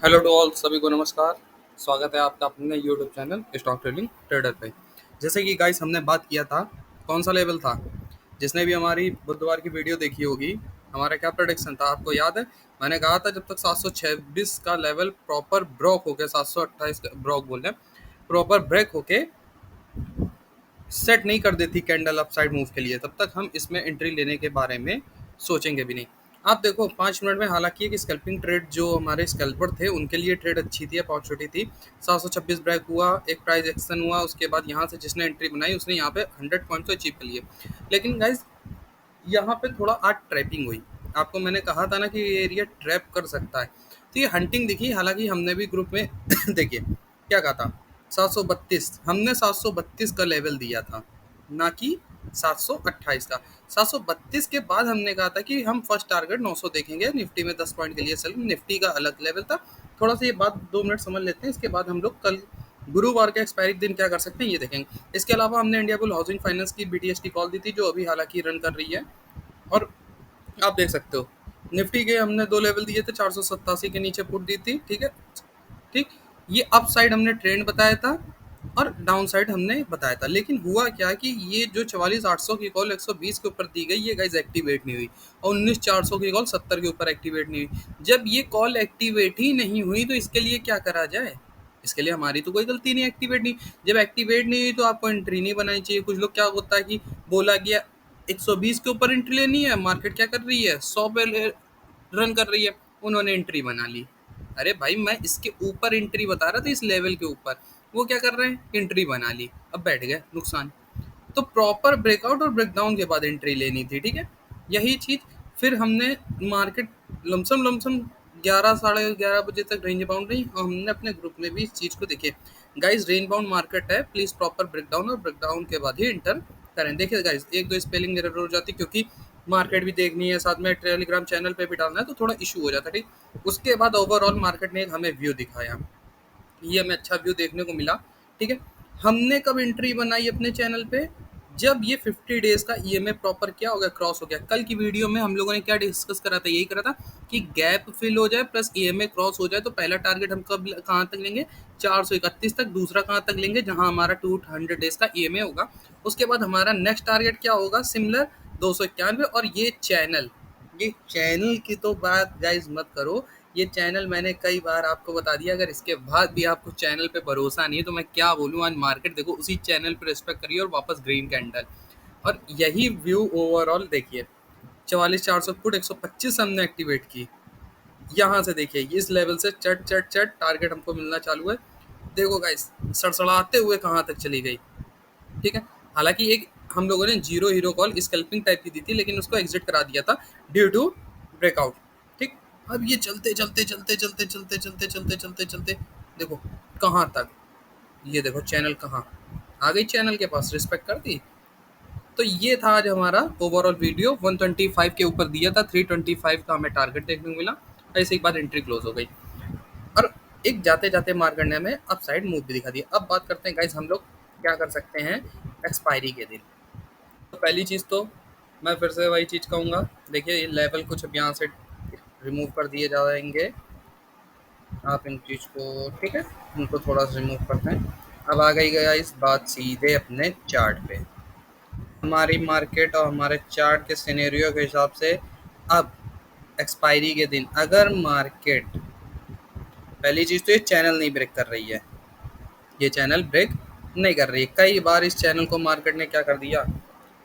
Hello to all, सभी को नमस्कार। स्वागत है आपका अपने YouTube channel stock trading trader पे। जैसे कि गाइस हमने बात किया था, कौन सा लेवल था। जिसने भी हमारी बुधवार की वीडियो देखी होगी, हमारा क्या प्रोडिक्शन था आपको याद है। मैंने कहा था जब तक 726 का लेवल प्रॉपर ब्रेक होके 728 ब्रेक बोल रहे हैं, प्रॉपर ब्रेक होके सेट नहीं कर देती कैंडल अपसाइड मूव के लिए, तब तक हम इसमें एंट्री लेने के बारे में सोचेंगे भी नहीं। आप देखो 5 मिनट में, हालांकि एक स्कैल्पिंग ट्रेड जो हमारे स्कैल्पर थे उनके लिए ट्रेड अच्छी थी, अपॉर्चुनिटी थी। 726 ब्रेक हुआ, एक प्राइस एक्शन हुआ, उसके बाद यहाँ से जिसने एंट्री बनाई उसने यहाँ पे 100 पॉइंट तो अचीव कर लिए। लेकिन गाइज यहाँ पे थोड़ा आज ट्रैपिंग हुई। आपको मैंने कहा था ना कि ये एरिया ट्रैप कर सकता है, तो ये हंटिंग दिखी। हालांकि हमने भी ग्रुप में देखिए क्या कहा था, 732 हमने 732 का लेवल दिया था, ना कि 728 का। 732 के बाद हमने कहा था कि हम फर्स्ट टारगेट 900 देखेंगे निफ्टी में 10 पॉइंट के लिए। सेल निफ्टी का अलग लेवल था। थोड़ा सा ये बात 2 मिनट समझ लेते हैं, इसके बाद हम लोग कल गुरुवार के एक्सपायरी दिन क्या कर सकते हैं ये देखेंगे। इसके अलावा हमने इंडिया बुल हाउसिंग फाइनेंस की बीटीएस की कॉल दी थी, जो अभी हालांकि रन कर रही है। और आप देख सकते हो निफ्टी के हमने 2 लेवल दिए थे, 487 के नीचे पुट दी थी। ठीक है, ठीक। ये अप साइड हमने ट्रेंड बताया था और डाउन साइड हमने बताया था। लेकिन हुआ क्या कि ये जो 44,800 की कॉल 120 के ऊपर दी गई, ये गाइज एक्टिवेट नहीं हुई। और 19,400 की कॉल 70 के ऊपर एक्टिवेट नहीं हुई। जब ये कॉल एक्टिवेट ही नहीं हुई तो इसके लिए क्या करा जाए। इसके लिए हमारी तो कोई गलती नहीं, एक्टिवेट नहीं। जब एक्टिवेट नहीं हुई तो आपको एंट्री नहीं बनानी चाहिए। कुछ लोग क्या होता है कि बोला गया 120 के ऊपर एंट्री लेनी है, मार्केट क्या कर रही है, 100 पे रन कर रही है, उन्होंने एंट्री बना ली। अरे भाई मैं इसके ऊपर एंट्री बता रहा था, इस लेवल के ऊपर। वो क्या कर रहे हैं, एंट्री बना ली, अब बैठ गए, नुकसान। तो प्रॉपर ब्रेकआउट और ब्रेकडाउन के बाद एंट्री लेनी थी। ठीक है, यही चीज फिर हमने मार्केट लमसम लमसम 11 साढ़े 11 बजे तक रेंज बाउंड रही, और हमने अपने ग्रुप में भी इस चीज को देखे। गाइस रेंज बाउंड मार्केट है, प्लीज प्रॉपर ब्रेकडाउन और ब्रेकडाउन के बाद ही इंटर करें। देखिए गाइस, एक दो स्पेलिंग एरर हो जाती, क्योंकि मार्केट भी देखनी है, साथ में टेलीग्राम चैनल पे भी डालना है, तो थोड़ा इशू हो जाता है। ठीक, उसके बाद ओवरऑल मार्केट ने एक हमें व्यू दिखाया, ये हमें अच्छा व्यू देखने को मिला। ठीक है, हमने कब एंट्री बनाई अपने चैनल पे, जब ये 50 डेज का ईएमए प्रॉपर क्या हो गया, क्रॉस हो गया। कल की वीडियो में हम लोगों ने क्या डिस्कस करा था, यही करा था कि गैप फिल हो जाए प्लस ईएमए क्रॉस हो जाए तो पहला टारगेट हम कब कहाँ तक लेंगे, 431 तक। दूसरा कहाँ तक लेंगे, जहां हमारा 200 डेज का ईएमए होगा। उसके बाद हमारा नेक्स्ट टारगेट क्या होगा, सिमिलर 291। और ये चैनल की तो बात गाइज मत करो। ये चैनल मैंने कई बार आपको बता दिया, अगर इसके बाद भी आपको चैनल पे भरोसा नहीं है तो मैं क्या बोलूँ। आज मार्केट देखो उसी चैनल पे रिस्पेक्ट करिए और वापस ग्रीन कैंडल। और यही व्यू ओवरऑल देखिए, 44,400 पुट 125 हमने एक्टिवेट की। यहाँ से देखिए इस लेवल से चट चट चट टारगेट हमको मिलना चालू है। देखो गाइस सड़सड़ाते हुए कहाँ तक चली गई। ठीक है, हालांकि एक हम लोगों ने zero hero call scalping type की दी थी, लेकिन उसको एग्जिट करा दिया था ड्यू टू ब्रेकआउट। ठीक, अब ये चलते चलते चलते चलते चलते चलते चलते चलते चलते देखो कहाँ तक, ये देखो चैनल कहाँ आ गई, चैनल के पास रिस्पेक्ट कर दी। तो ये था आज हमारा ओवरऑल वीडियो। 125 के ऊपर दिया था, 325 का हमें टारगेट देखने को मिला। ऐसे एक बार एंट्री क्लोज हो गई और एक जाते जाते मार्केट ने हमें अप साइड मूव भी दिखा दिया। अब बात करते हैं गाइस हम लोग क्या कर सकते हैं एक्सपायरी के दिन। तो पहली चीज़ तो मैं फिर से वही चीज़ कहूँगा, देखिए ये लेवल कुछ अब यहाँ से रिमूव कर दिए जाएंगे। आप इन चीज़ को, ठीक है, इनको थोड़ा सा रिमूव करते हैं। अब आ गई गया इस बात सीधे अपने चार्ट पे, हमारी मार्केट और हमारे चार्ट के सिनेरियो के हिसाब से। अब एक्सपायरी के दिन अगर मार्केट, पहली चीज़ तो ये चैनल नहीं ब्रेक कर रही है, ये चैनल ब्रेक नहीं कर रही है। कई बार इस चैनल को मार्केट ने क्या कर दिया,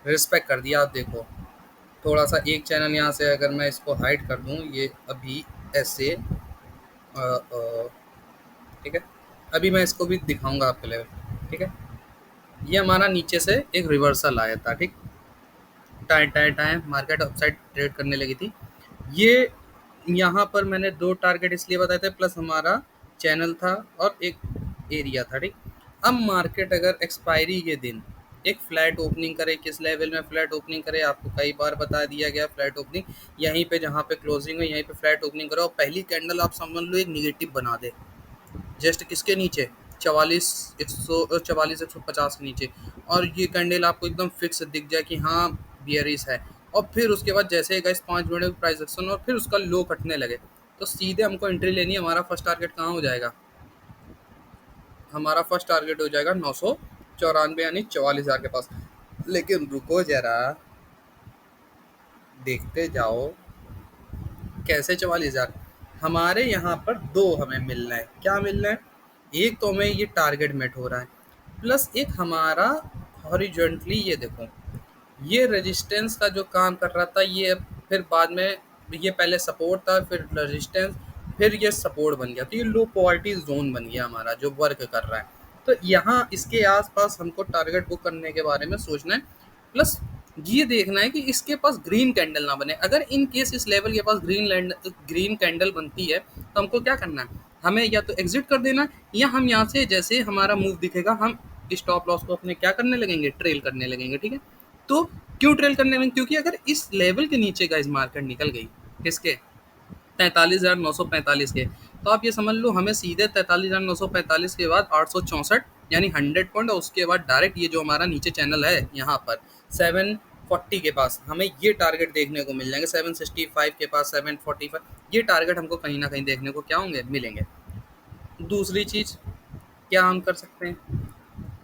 रिस्पेक्ट कर दिया। आप देखो थोड़ा सा एक चैनल यहाँ से अगर मैं इसको हाइड कर दूँ, ये अभी ऐसे ठीक है, अभी मैं इसको भी दिखाऊंगा आपके लेवल। ठीक है, ये हमारा नीचे से एक रिवर्सल आया था। ठीक, time time time market upside trade करने लगी थी। ये यहाँ पर मैंने 2 टारगेट इसलिए बताए थे, प्लस हमारा चैनल था और एक एरिया था। ठीक, अब मार्केट अगर एक्सपायरी के दिन एक फ्लैट ओपनिंग करे, किस लेवल में फ्लैट ओपनिंग करे आपको कई बार बता दिया गया। फ्लैट ओपनिंग यहीं पे जहाँ पे क्लोजिंग है यहीं पे फ्लैट ओपनिंग करो, और पहली कैंडल आप समझ लो एक निगेटिव बना दे, जस्ट किसके नीचे, 44,150 के नीचे। और ये कैंडल आपको एकदम फिक्स दिख जाए कि हाँ बियरिश है। और फिर उसके बाद जैसे गाइस 5 मिनट में प्राइस एक्शन और फिर उसका लो कटने लगे, तो सीधे हमको एंट्री लेनी है। हमारा फर्स्ट टारगेट कहाँ हो जाएगा? हमारा फर्स्ट टारगेट हो जाएगा 994 यानी 44,000 के पास। लेकिन रुको जरा, देखते जाओ कैसे 44,000। हमारे यहाँ पर दो हमें मिल रहा है। क्या मिल रहा है? एक तो हमें ये टारगेट मेट हो रहा है, प्लस एक हमारा हॉरिजॉन्टली ये देखो, ये रेजिस्टेंस का जो काम कर रहा था, ये फिर बाद में ये पहले सपोर्ट था, फिर रेजिस्टेंस, फिर ये सपोर्ट बन गया। तो ये लो पॉवर्टी जोन बन गया हमारा जो वर्क कर रहा है। तो यहाँ इसके आसपास हमको टारगेट बुक करने के बारे में सोचना है, प्लस ये देखना है कि इसके पास ग्रीन कैंडल ना बने। अगर इन केस इस लेवल के पास ग्रीन कैंडल बनती है तो हमको क्या करना है? हमें या तो एग्जिट कर देना है, या हम यहाँ से जैसे हमारा मूव दिखेगा हम स्टॉप लॉस को अपने क्या करने लगेंगे? ट्रेल करने लगेंगे। ठीक है, तो क्यों ट्रेल करने लगेंगे? क्योंकि अगर इस लेवल के नीचे का इस मार्केट निकल गई, किसके? 43,945 के, तो आप ये समझ लो हमें सीधे 43,945 के बाद 864 यानी 100 पॉइंट, और उसके बाद डायरेक्ट ये जो हमारा नीचे चैनल है यहाँ पर 740 के पास हमें ये टारगेट देखने को मिल जाएंगे। 765 के पास 745 ये टारगेट हमको कहीं ना कहीं देखने को क्या होंगे? मिलेंगे। दूसरी चीज़ क्या हम कर सकते हैं?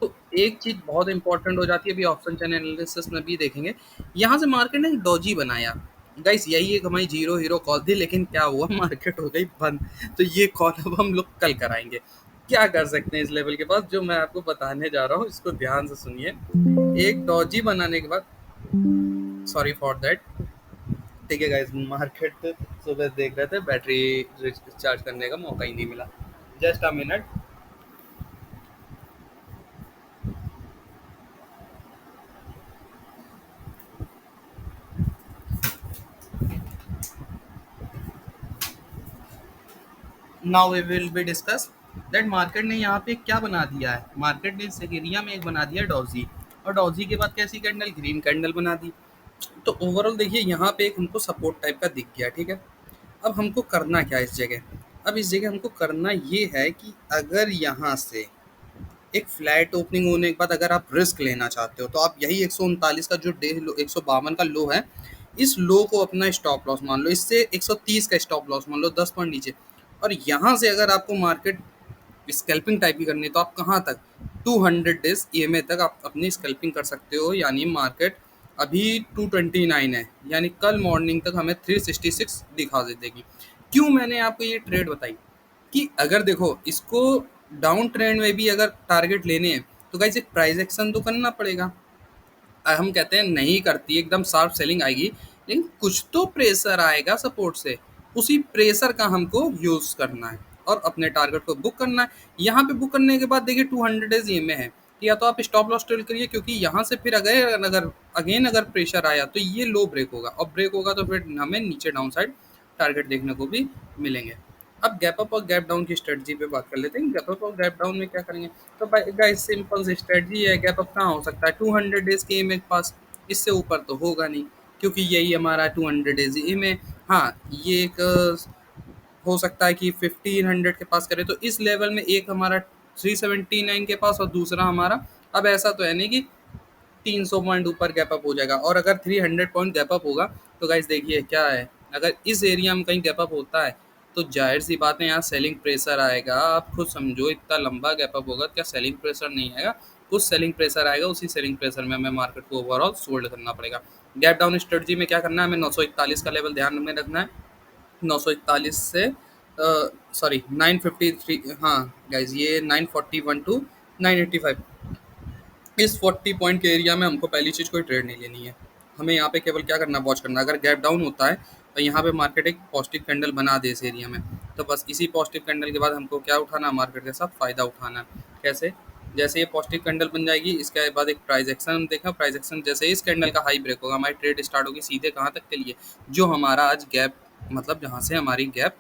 तो एक चीज़ बहुत इंपॉर्टेंट हो जाती है, अभी ऑप्शन चैन एनालिसिस में भी देखेंगे। यहाँ से मार्केट ने एक डॉजी बनाया गाइस, यही एक हमारी जीरो हीरो कॉल थी, लेकिन क्या हुआ? मार्केट हो गई बंद। तो ये कॉल अब हम लोग कल कराएंगे। क्या कर सकते हैं इस लेवल के पास, जो मैं आपको बताने जा रहा हूँ इसको ध्यान से सुनिए। एक डॉजी बनाने के बाद, सॉरी फॉर दैट, ठीक है गाइस, मार्केट सुबह देख रहे थे, बैटरी रिचार्ज करने का मौका ही नहीं मिला। Just a minute. Now we will be discuss that market ने यहाँ पे क्या बना दिया है। मार्केट ने इस एरिया में एक बना दिया डॉजी, और डॉजी के बाद कैसी कैंडल? ग्रीन कैंडल बना दी। तो ओवरऑल देखिए यहाँ पे एक हमको सपोर्ट टाइप का दिख गया। ठीक है, अब हमको करना क्या है इस जगह? अब इस जगह हमको करना ये है कि अगर यहाँ से एक फ्लैट ओपनिंग होने के बाद अगर आप रिस्क लेना चाहते हो, तो आप यही 139 का जो डे लो, 152 का लो है, इस लो को अपना स्टॉप लॉस मान लो। इससे 130 का स्टॉप लॉस मान लो 10 पॉइंट नीचे। और यहाँ से अगर आपको मार्केट स्कैल्पिंग टाइप की करनी है, तो आप कहाँ तक? 200 डेज ईएमए तक आप अपनी स्कैल्पिंग कर सकते हो। यानी मार्केट अभी 229 है, यानी कल मॉर्निंग तक हमें 366 दिखा दे देगी। क्यों मैंने आपको ये ट्रेड बताई? कि अगर देखो इसको डाउन ट्रेंड में भी अगर टारगेट लेने हैं, तो गाइस एक प्राइस एक्शन तो करना पड़ेगा। हम कहते हैं नहीं करती एकदम शार्प सेलिंग आएगी, लेकिन कुछ तो प्रेशर आएगा सपोर्ट से। उसी प्रेशर का हमको यूज़ करना है और अपने टारगेट को बुक करना है। यहाँ पे बुक करने के बाद देखिए 200 डेज ये में है कि या तो आप स्टॉप लॉस ट्रेल करिए, क्योंकि यहाँ से फिर अगर अगेन अगर प्रेशर आया तो ये लो ब्रेक होगा, और ब्रेक होगा तो फिर हमें नीचे डाउन साइड टारगेट देखने को भी मिलेंगे। अब गैप अप और गैप डाउन की स्ट्रेटजी पे बात कर लेते हैं। गैप अप और गैप डाउन में क्या करेंगे? तो गाइस सिंपल सी स्ट्रेटजी है। गैप अप कहाँ हो सकता है? 200 डेज के एम के पास, इससे ऊपर तो होगा नहीं, क्योंकि यही हमारा 200 डेज एम है। हाँ, ये एक हो सकता है कि 1500 के पास करे, तो इस लेवल में एक हमारा 379 के पास और दूसरा हमारा, अब ऐसा तो है नहीं कि 300 पॉइंट ऊपर गैप अप हो जाएगा। और अगर 300 पॉइंट गैप अप होगा तो गाइस देखिए क्या है, अगर इस एरिया में कहीं गैप अप होता है तो जाहिर सी बात है यहाँ सेलिंग प्रेशर आएगा। आप खुद समझो, इतना लंबा गैप अप होगा, क्या सेलिंग प्रेशर नहीं आएगा? कुछ सेलिंग प्रेशर आएगा, उसी सेलिंग प्रेशर में हमें मार्केट को ओवरऑल सोल्ड करना पड़ेगा। गैप डाउन स्ट्रेटजी में क्या करना है? हमें 941 का लेवल ध्यान में रखना है। 941 से सॉरी 953, हाँ गाइज ये 941 टू 985, इस 40 पॉइंट के एरिया में हमको पहली चीज़ कोई ट्रेड नहीं लेनी है। हमें यहाँ पे केवल क्या करना है? वॉच करना है। अगर गैप डाउन होता है तो यहाँ पे मार्केट एक पॉजिटिव कैंडल बना दे इस एरिया में, तो बस इसी पॉजिटिव कैंडल के बाद हमको क्या उठाना है? मार्केट के साथ फ़ायदा उठाना है। कैसे? जैसे ये पॉजिटिव कैंडल बन जाएगी, इसके बाद एक प्राइस एक्शन हम देखा। प्राइस एक्शन जैसे इस कैंडल का हाई ब्रेक होगा, हमारी ट्रेड स्टार्ट होगी सीधे कहाँ तक के लिए? जो हमारा आज गैप, मतलब जहाँ से हमारी गैप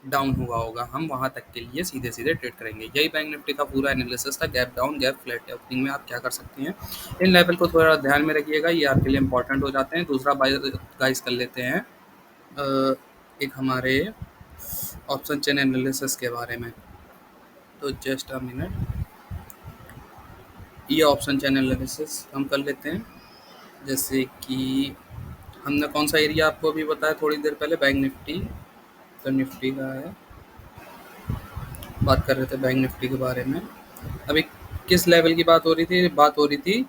डाउन हुआ होगा, हम वहाँ तक के लिए सीधे सीधे ट्रेड करेंगे। यही बैंक निफ्टी का पूरा एनालिसिस था। Gap down, gap flat opening में आप क्या कर सकते हैं? इन लेवल को थोड़ा ध्यान में रखिएगा, ये आपके लिए इंपॉर्टेंट हो जाते हैं। दूसरा गाइस कर लेते हैं एक हमारे ऑप्शन चेन एनालिसिस के बारे में। तो जस्ट अ मिनट, ये ऑप्शन चेन एनालिसिस हम कर लेते हैं। जैसे कि हमने कौन सा एरिया आपको अभी बताया थोड़ी देर पहले? बैंक निफ्टी तो निफ्टी का है, बात कर रहे थे बैंक निफ्टी के बारे में। अभी किस लेवल की बात हो रही थी? बात हो रही थी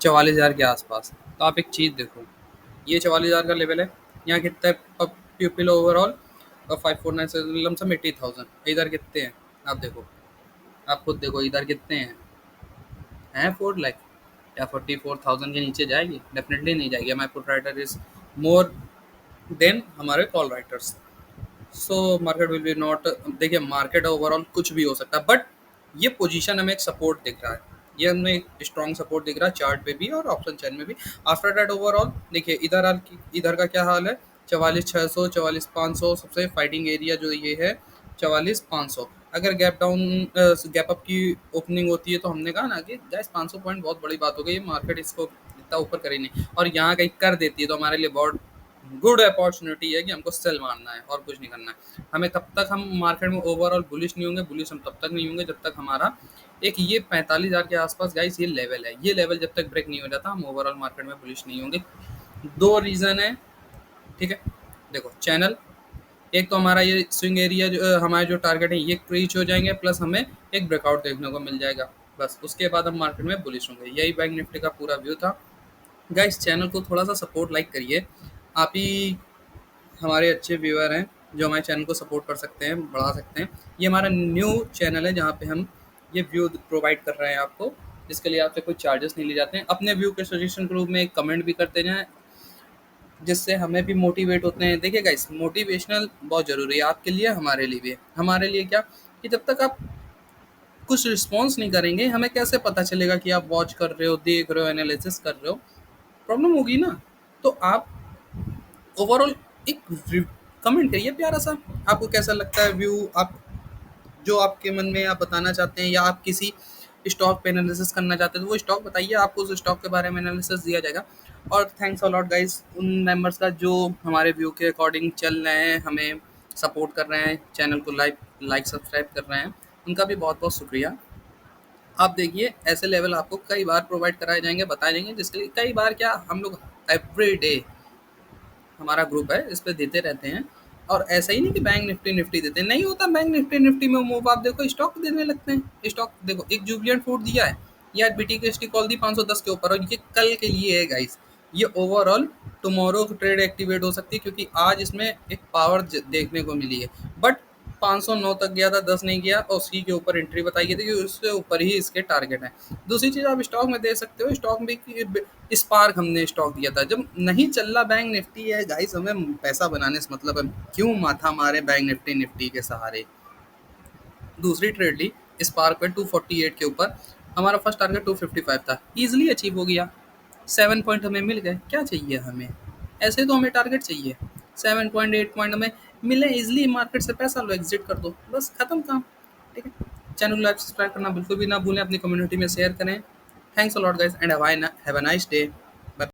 44,000 के आसपास। तो आप एक चीज़ देखो, ये 44,000 का लेवल है, यहाँ कितना है पीपल ओवरऑल, और 549 से लमसम 80,000। इधर कितने हैं आप देखो, आप खुद देखो इधर कितने हैं 4 लाख। क्या 44,000 के नीचे जाएगी? डेफिनेटली नहीं जाएगी। My put writer is more than हमारे call writers. So market will be not, देखिए मार्केट ओवरऑल कुछ भी हो सकता है, बट ये पोजीशन हमें एक सपोर्ट दिख रहा है, ये हमें एक स्ट्रॉन्ग सपोर्ट दिख रहा है चार्ट पे भी और ऑप्शन चैन में भी। आफ्टर दैट ओवरऑल देखिए इधर का क्या हाल है, 44,600 44,500 सबसे फाइटिंग एरिया जो ये है 44,500। अगर गैप अप की ओपनिंग होती है तो हमने कहा ना कि गैस 500 पॉइंट बहुत बड़ी बात हो गई, मार्केट इसको इतना ऊपर कर ही नहीं, और यहाँ कहीं कर देती है तो हमारे लिए बहुत गुड अपॉर्चुनिटी है कि हमको सेल मारना है और कुछ नहीं करना है हमें। तब तक हम मार्केट में ओवरऑल बुलिश नहीं होंगे, बुलिश हम तब तक नहीं होंगे जब तक हमारा एक ये 45,000 के आसपास गाइस ये लेवल है, ये लेवल जब तक ब्रेक नहीं हो जाता हम ओवरऑल मार्केट में बुलिश नहीं होंगे। दो रीज़न है, ठीक है। देखो चैनल, एक तो हमारा ये स्विंग एरिया जो हमारे जो टारगेट है ये रीच हो जाएंगे, प्लस हमें एक ब्रेकआउट देखने को मिल जाएगा, बस उसके बाद हम मार्केट में बुलिश होंगे। यही बैंक निफ्टी का पूरा व्यू था गाइस। चैनल को थोड़ा सा सपोर्ट लाइक करिए, आप ही हमारे अच्छे व्यूअर हैं जो हमारे चैनल को सपोर्ट कर सकते हैं, बढ़ा सकते हैं। ये हमारा न्यू चैनल है जहाँ पे हम ये व्यू प्रोवाइड कर रहे हैं आपको, जिसके लिए आपसे कोई चार्जेस नहीं लिए जाते हैं। अपने व्यू के सजेशन के रूप में एक कमेंट भी करते जाएं, जिससे हमें भी मोटिवेट होते हैं। देखिए गाइस, मोटिवेशनल बहुत ज़रूरी है आपके लिए, हमारे लिए भी। हमारे लिए क्या कि जब तक आप कुछ रिस्पॉन्स नहीं करेंगे हमें कैसे पता चलेगा कि आप वॉच कर रहे हो, देख रहे हो, एनालिसिस कर रहे हो, प्रॉब्लम होगी ना। तो आप ओवरऑल एक कमेंट करिए प्यारा सा, आपको कैसा लगता है व्यू, आप जो आपके मन में आप बताना चाहते हैं, या आप किसी स्टॉक पे एनालिसिस करना चाहते हैं तो वो स्टॉक बताइए, आपको उस स्टॉक के बारे में एनालिसिस दिया जाएगा। और थैंक्स अ लॉट गाइस उन मेंबर्स का जो हमारे व्यू के अकॉर्डिंग चल रहे हैं, हमें सपोर्ट कर रहे हैं, चैनल को लाइक सब्सक्राइब कर रहे हैं, उनका भी बहुत बहुत शुक्रिया। आप देखिए ऐसे लेवल आपको कई बार प्रोवाइड कराए जाएंगे, बताए जाएंगे, जिसके लिए कई बार क्या हम लोग एवरी डे हमारा ग्रुप है इस पे देते रहते हैं। और ऐसा ही नहीं कि बैंक निफ्टी निफ्टी देते हैं, नहीं होता बैंक निफ्टी निफ्टी में मूव। आप देखो स्टॉक देने लगते हैं, स्टॉक देखो एक जुबिलियंट फूड दिया है या बीटीकेएसटी कॉल दी 510 के ऊपर, और ये कल के लिए है गाइस। ये ओवरऑल टुमारो ट्रेड एक्टिवेट हो सकती है क्योंकि आज इसमें एक पावर देखने को मिली है, बट 509 तक गया था, 10 नहीं गया, और उसी के ऊपर एंट्री बताई गई थी कि उससे ऊपर ही इसके टारगेट है। दूसरी चीज़ आप स्टॉक में दे सकते हो, स्टॉक में स्पार्क हमने स्टॉक दिया था जब नहीं चल रहा बैंक निफ्टी है गाइस, हमें पैसा बनाने से मतलब है, क्यों माथा मारे बैंक निफ्टी निफ्टी के सहारे। दूसरी ट्रेड ली स्पार्क पे 248 के ऊपर, हमारा फर्स्ट टारगेट 255 था, इजीली अचीव हो गया, 7 पॉइंट हमें मिल गए। क्या चाहिए हमें? ऐसे तो हमें टारगेट चाहिए, 7 पॉइंट 8 पॉइंट हमें मिले इजीली, मार्केट से पैसा लो, एग्जिट कर दो, बस खत्म काम। ठीक है, चैनल को लाइक सब्सक्राइब करना बिल्कुल भी ना भूलें, अपनी कम्युनिटी में शेयर करें। Thanks a lot guys and have a nice day.